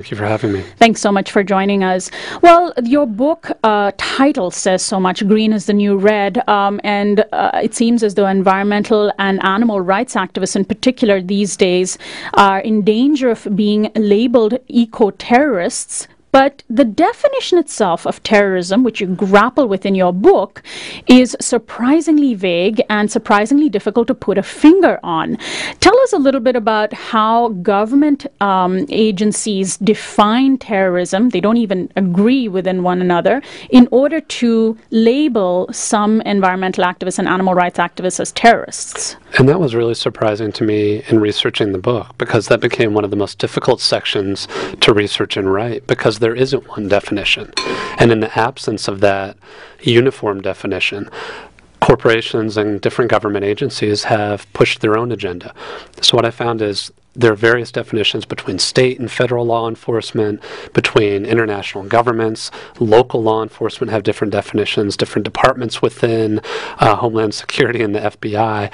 Thank you for having me. Thanks so much for joining us. Well, your book title says so much, Green is the New Red, and it seems as though environmental and animal rights activists in particular these days are in danger of being labeled eco-terrorists. But the definition itself of terrorism, which you grapple with in your book, is surprisingly vague and surprisingly difficult to put a finger on. Tell us a little bit about how government agencies define terrorism. They don't even agree within one another in order to label some environmental activists and animal rights activists as terrorists. And that was really surprising to me in researching the book, because that became one of the most difficult sections to research and write, because there isn't one definition. And in the absence of that uniform definition, corporations and different government agencies have pushed their own agenda. So what I found is there are various definitions between state and federal law enforcement, between international governments, local law enforcement have different definitions, different departments within Homeland Security and the FBI.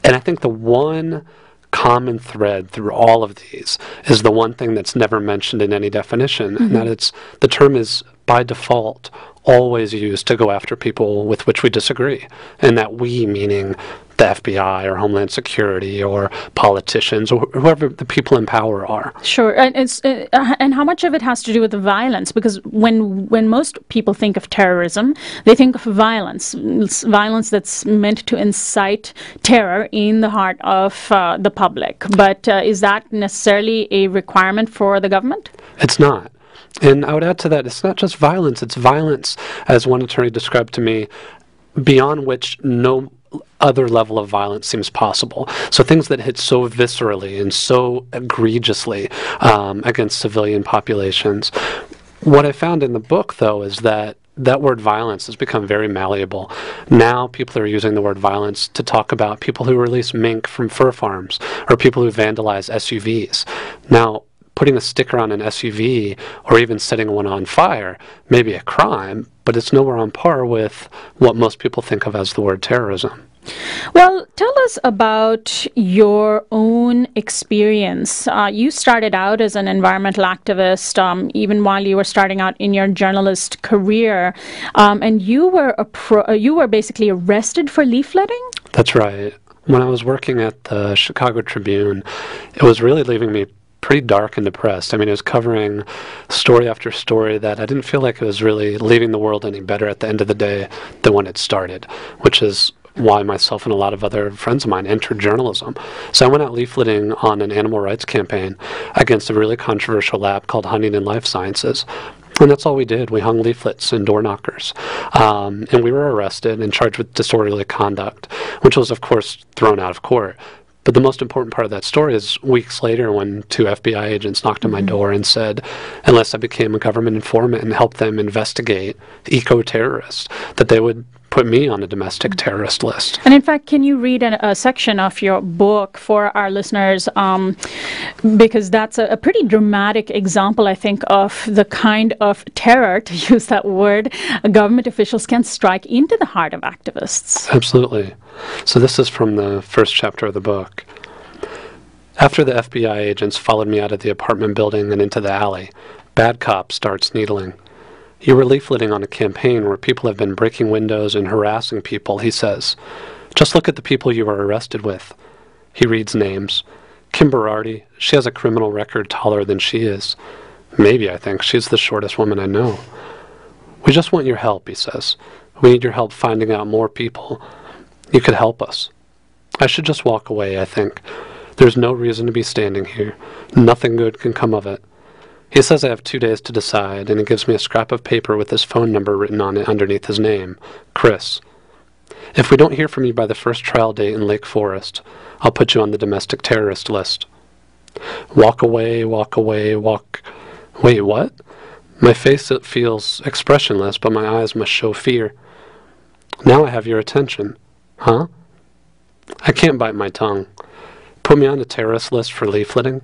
And I think the one common thread through all of these is the one thing that's never mentioned in any definition, and that the term is by default always used to go after people with which we disagree, and that we meaning the FBI or Homeland Security or politicians or whoever the people in power are. Sure, and and how much of it has to do with the violence? Because when most people think of terrorism, they think of violence that's meant to incite terror in the heart of the public. But is that necessarily a requirement for the government? It's not. And I would add to that, it's not just violence, it's violence, as one attorney described to me, beyond which no other level of violence seems possible. So things that hit so viscerally and so egregiously against civilian populations. What I found in the book, though, is that word violence has become very malleable. Now people are using the word violence to talk about people who release mink from fur farms or people who vandalize SUVs. Now, putting a sticker on an SUV or even setting one on fire may be a crime, but it's nowhere on par with what most people think of as the word terrorism. Well, tell us about your own experience. You started out as an environmental activist, even while you were starting out in your journalist career, and you were basically arrested for leafletting? That's right. When I was working at the Chicago Tribune, it was really leaving me pretty dark and depressed. I mean, it was covering story after story that I didn't feel like it was really leaving the world any better at the end of the day than when it started, which is why myself and a lot of other friends of mine entered journalism. So I went out leafleting on an animal rights campaign against a really controversial lab called Huntington Life Sciences. And that's all we did. We hung leaflets and door knockers. And we were arrested and charged with disorderly conduct, which was, of course, thrown out of court. But the most important part of that story is weeks later when 2 FBI agents knocked on my door and said, unless I became a government informant and helped them investigate eco-terrorists, that they would put me on a domestic terrorist list. And in fact, can you read a section of your book for our listeners? Because that's a pretty dramatic example, I think, of the kind of terror, to use that word, government officials can strike into the heart of activists. Absolutely. So this is from the first chapter of the book. After the FBI agents followed me out of the apartment building and into the alley, bad cop starts needling. You were leafleting on a campaign where people have been breaking windows and harassing people, he says. Just look at the people you were arrested with. He reads names. Kim Berardi, she has a criminal record taller than she is. Maybe, I think, she's the shortest woman I know. We just want your help, he says. We need your help finding out more people. You could help us. I should just walk away, I think. There's no reason to be standing here. Nothing good can come of it. He says I have 2 days to decide, and he gives me a scrap of paper with his phone number written on it underneath his name, Chris. If we don't hear from you by the first trial date in Lake Forest, I'll put you on the domestic terrorist list. Walk away, walk away, walk... Wait, what? My face feels expressionless, but my eyes must show fear. Now I have your attention. Huh? I can't bite my tongue. Put me on the terrorist list for leafleting?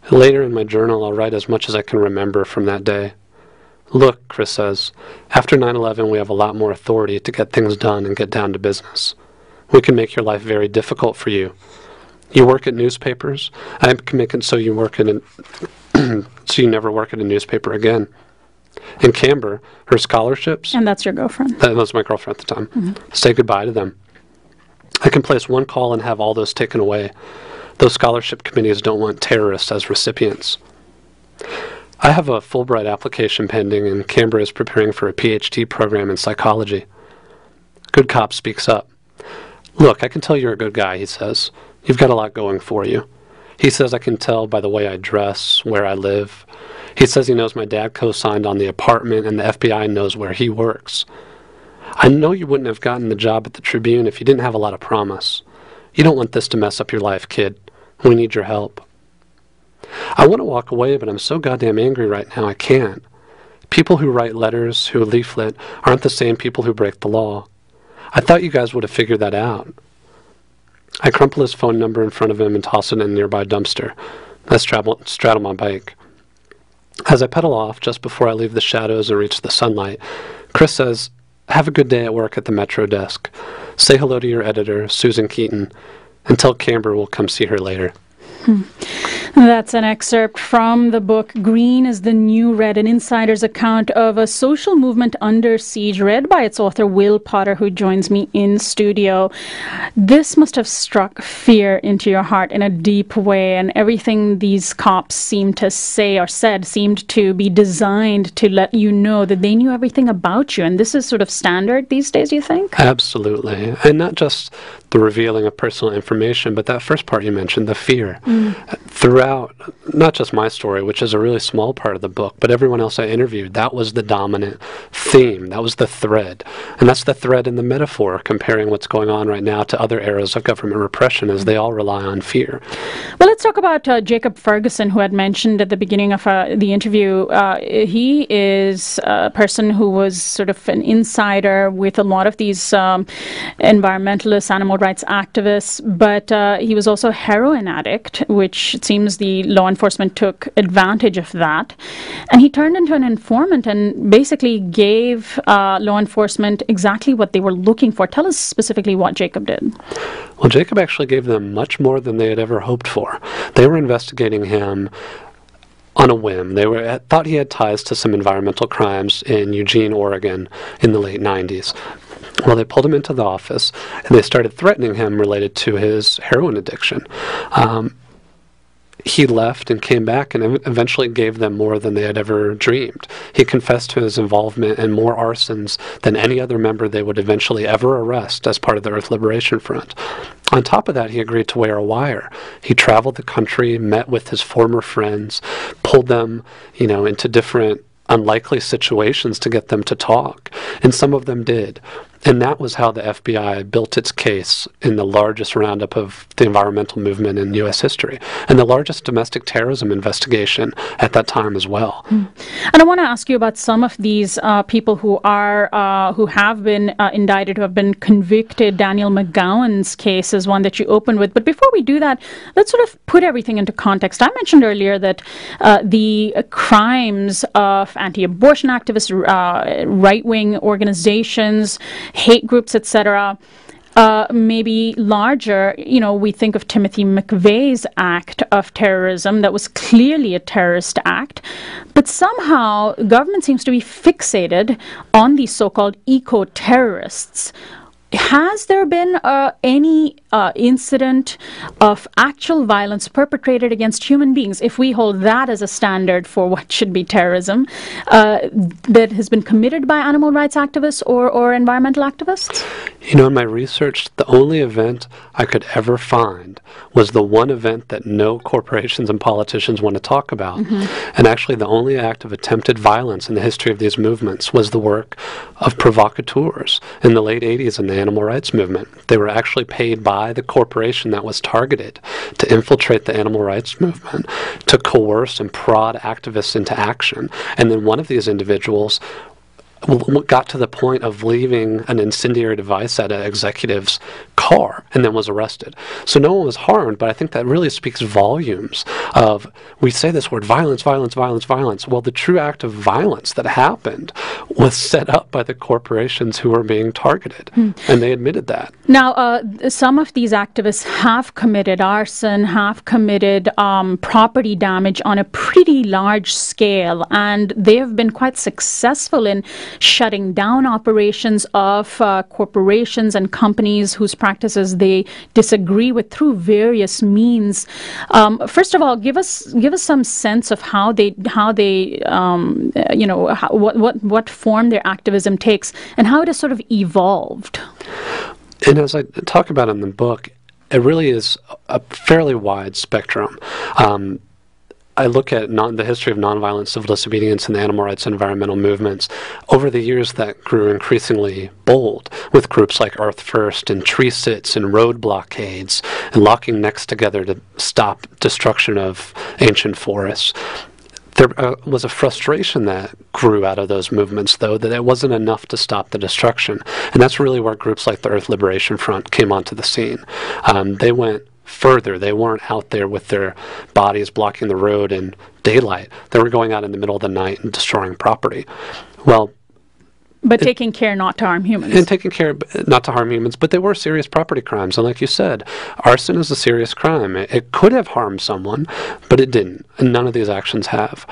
Later in my journal, I'll write as much as I can remember from that day. Look, Chris says, after 9/11 we have a lot more authority to get things done and get down to business. We can make your life very difficult for you. You work at newspapers. I can make it so you work in so you never work at a newspaper again. In Camber, her scholarships... And that's your girlfriend. That was my girlfriend at the time. Say goodbye to them. I can place one call and have all those taken away. Those scholarship committees don't want terrorists as recipients. I have a Fulbright application pending, and Canberra is preparing for a PhD program in psychology. Good cop speaks up. Look, I can tell you're a good guy, he says. You've got a lot going for you. He says I can tell by the way I dress, where I live. He says he knows my dad co-signed on the apartment, and the FBI knows where he works. I know you wouldn't have gotten the job at the Tribune if you didn't have a lot of promise. You don't want this to mess up your life, kid. We need your help. I want to walk away, but I'm so goddamn angry right now I can't. People who write letters, who leaflet, aren't the same people who break the law. I thought you guys would have figured that out. I crumple his phone number in front of him and toss it in a nearby dumpster. I straddle my bike. As I pedal off, just before I leave the shadows and reach the sunlight, Chris says, "Have a good day at work at the Metro desk. Say hello to your editor, Susan Keaton, and tell Camber we'll come see her later." That's an excerpt from the book Green is the New Red, an insider's account of a social movement under siege, read by its author Will Potter, who joins me in studio. This must have struck fear into your heart in a deep way, and everything these cops seemed to say or said seemed to be designed to let you know that they knew everything about you, and this is sort of standard these days, you think? Absolutely. And not just the revealing of personal information, but that first part you mentioned, the fear. Throughout, not just my story, which is a really small part of the book, but everyone else I interviewed, that was the dominant theme. That was the thread. And that's the thread in the metaphor, comparing what's going on right now to other eras of government repression, as they all rely on fear. Well, let's talk about Jacob Ferguson, who had mentioned at the beginning of the interview. He is a person who was sort of an insider with a lot of these environmentalists, animal rights activists, but he was also a heroin addict, which it seems the law enforcement took advantage of that. And he turned into an informant and basically gave law enforcement exactly what they were looking for. Tell us specifically what Jacob did. Well, Jacob actually gave them much more than they had ever hoped for. They were investigating him on a whim. They thought he had ties to some environmental crimes in Eugene, Oregon in the late 90s. Well, they pulled him into the office, and they started threatening him related to his heroin addiction. He left and came back and eventually gave them more than they had ever dreamed. He confessed to his involvement in more arsons than any other member they would eventually ever arrest as part of the Earth Liberation Front. On top of that, he agreed to wear a wire. He traveled the country, met with his former friends, pulled them, into different unlikely situations to get them to talk. And some of them did. And that was how the FBI built its case in the largest roundup of the environmental movement in U.S. history, and the largest domestic terrorism investigation at that time as well. And I want to ask you about some of these people who have been indicted, who have been convicted. Daniel McGowan's case is one that you opened with. But before we do that, let's sort of put everything into context. I mentioned earlier that the crimes of anti-abortion activists, right-wing organizations, hate groups, etc., maybe larger. We think of Timothy McVeigh's act of terrorism that was clearly a terrorist act, but somehow government seems to be fixated on these so-called eco-terrorists. Has there been any incident of actual violence perpetrated against human beings, if we hold that as a standard for what should be terrorism, that has been committed by animal rights activists or environmental activists? In my research, the only event I could ever find was the one event that no corporations and politicians want to talk about. And actually, the only act of attempted violence in the history of these movements was the work of provocateurs in the late 80s in the animal rights movement. They were actually paid by the corporation that was targeted to infiltrate the animal rights movement, to coerce and prod activists into action. And then one of these individuals got to the point of leaving an incendiary device at an executive's car and then was arrested. So no one was harmed, but I think that really speaks volumes of, we say this word, violence, violence, violence, violence. Well, the true act of violence that happened was set up by the corporations who were being targeted, and they admitted that. Now, some of these activists have committed arson, have committed property damage on a pretty large scale, and they have been quite successful in shutting down operations of corporations and companies whose practices they disagree with through various means. First of all, give us some sense of how they what form their activism takes and how it has sort of evolved. And as I talk about in the book, it really is a fairly wide spectrum. I look at the history of nonviolent civil disobedience and the animal rights and environmental movements. Over the years, that grew increasingly bold, with groups like Earth First and tree sits and road blockades and locking necks together to stop destruction of ancient forests. There was a frustration that grew out of those movements, though, that it wasn't enough to stop the destruction. And that's really where groups like the Earth Liberation Front came onto the scene. They went further. They weren't out there with their bodies blocking the road in daylight. They were going out in the middle of the night and destroying property. But taking care not to harm humans. And taking care not to harm humans, but they were serious property crimes. And like you said, arson is a serious crime. It could have harmed someone, but it didn't. And none of these actions have.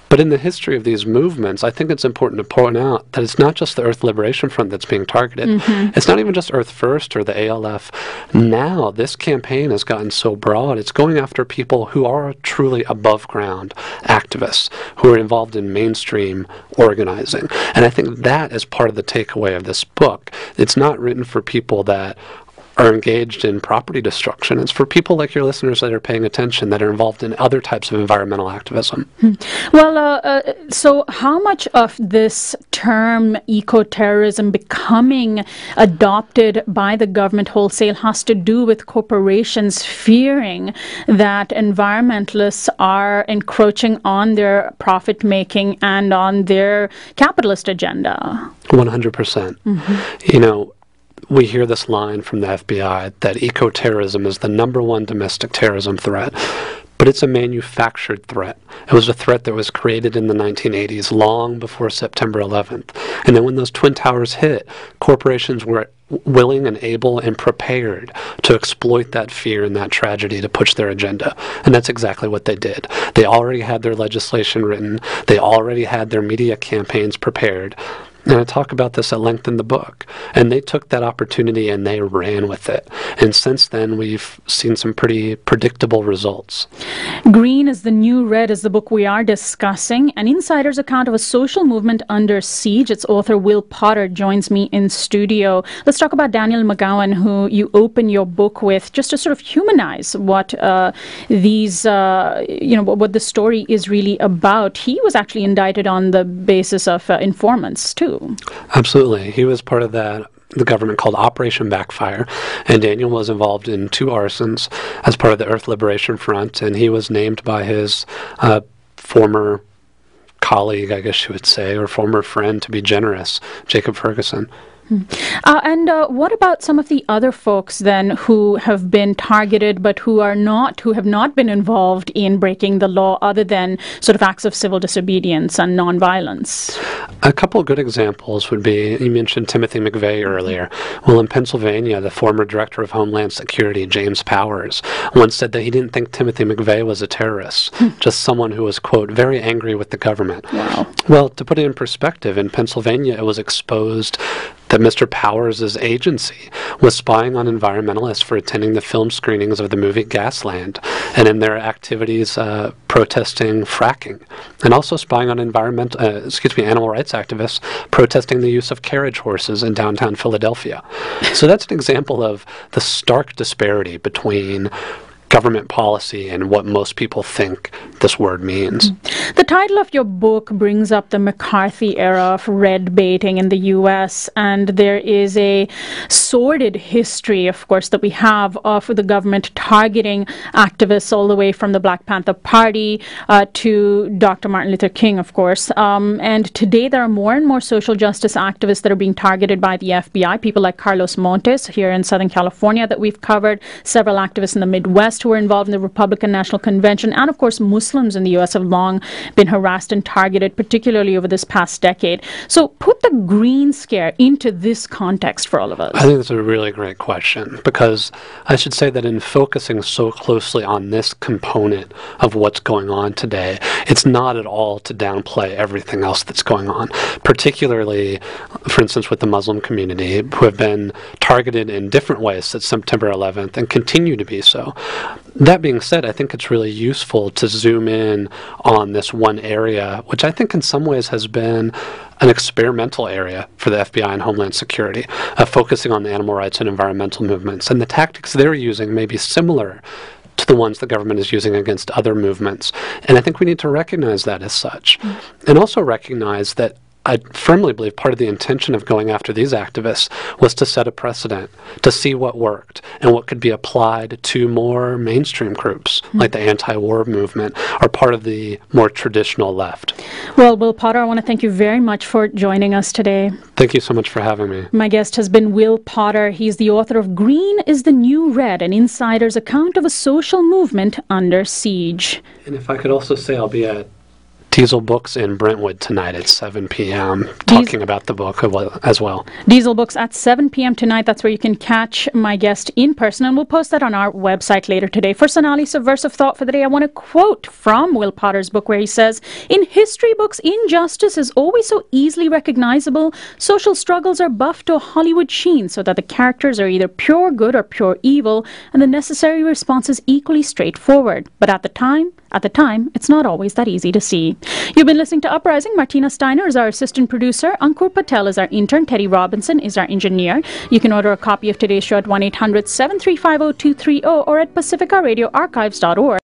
But in the history of these movements, I think it's important to point out that it's not just the Earth Liberation Front that's being targeted. Mm-hmm. It's not even just Earth First or the ALF. Now, this campaign has gotten so broad, it's going after people who are truly above-ground activists, who are involved in mainstream organizing. And I think that is part of the takeaway of this book. It's not written for people that are engaged in property destruction. It's for people like your listeners that are paying attention, that are involved in other types of environmental activism. Well, so how much of this term eco-terrorism becoming adopted by the government wholesale has to do with corporations fearing that environmentalists are encroaching on their profit-making and on their capitalist agenda? 100%. Mm-hmm. We hear this line from the FBI that eco-terrorism is the #1 domestic terrorism threat, but it's a manufactured threat. It was a threat that was created in the 1980s, long before September 11th. And then when those Twin Towers hit, corporations were willing and able and prepared to exploit that fear and that tragedy to push their agenda. And that's exactly what they did. They already had their legislation written. They already had their media campaigns prepared. And I talk about this at length in the book. And they took that opportunity and they ran with it. And since then, we've seen some pretty predictable results. Green is the New Red is the book we are discussing. An insider's account of a social movement under siege. Its author, Will Potter, joins me in studio. Let's talk about Daniel McGowan, who you open your book with, just to sort of humanize what what the story is really about. He was actually indicted on the basis of informants, too. Absolutely. He was part of the government called Operation Backfire, and Daniel was involved in 2 arsons as part of the Earth Liberation Front, and he was named by his former colleague, I guess you would say, or former friend, to be generous, Jacob Ferguson. And what about some of the other folks then who have been targeted but who have not been involved in breaking the law other than sort of acts of civil disobedience and nonviolence? A couple of good examples would be, you mentioned Timothy McVeigh earlier. Well, in Pennsylvania, the former director of Homeland Security, James Powers, once said that he didn't think Timothy McVeigh was a terrorist, just someone who was, quote, very angry with the government. Wow. Well, to put it in perspective, in Pennsylvania, it was exposed that Mr. Powers' agency was spying on environmentalists for attending the film screenings of the movie Gasland, and in their activities protesting fracking, and also spying on animal rights activists protesting the use of carriage horses in downtown Philadelphia. So that's an example of the stark disparity between government policy and what most people think this word means. The title of your book brings up the McCarthy era of red baiting in the U.S., and there is a sordid history, of course, that we have of the government targeting activists all the way from the Black Panther Party to Dr. Martin Luther King, of course. And today there are more and more social justice activists that are being targeted by the FBI, people like Carlos Montes here in Southern California that we've covered, several activists in the Midwest West who were involved in the Republican National Convention, and of course Muslims in the U.S. have long been harassed and targeted, particularly over this past decade. So put the green scare into this context for all of us. I think that's a really great question, because I should say that in focusing so closely on this component of what's going on today, it's not at all to downplay everything else that's going on, particularly, for instance, with the Muslim community, who have been targeted in different ways since September 11th and continue to be so. That being said, I think it's really useful to zoom in on this one area, which I think in some ways has been an experimental area for the FBI and Homeland Security, focusing on the animal rights and environmental movements. And the tactics they're using may be similar to the ones the government is using against other movements. And I think we need to recognize that as such. And also recognize that I firmly believe part of the intention of going after these activists was to set a precedent, to see what worked and what could be applied to more mainstream groups, like the anti-war movement, or part of the more traditional left. Well, Will Potter, I want to thank you very much for joining us today. Thank you so much for having me. My guest has been Will Potter. He's the author of Green is the New Red, an insider's account of a social movement under siege. And if I could also say, I'll be at Diesel Books in Brentwood tonight at 7 p.m. talking about the book as well. Diesel Books at 7 p.m. tonight. That's where you can catch my guest in person, and we'll post that on our website later today. For Sonali Subversive Thought for the day, I want to quote from Will Potter's book where he says, "In history books, injustice is always so easily recognizable. Social struggles are buffed to a Hollywood sheen so that the characters are either pure good or pure evil, and the necessary response is equally straightforward. But at the time, it's not always that easy to see." You've been listening to Uprising. Martina Steiner is our assistant producer. Ankur Patel is our intern. Teddy Robinson is our engineer. You can order a copy of today's show at 1-800-735-0230 or at pacificaradioarchives.org.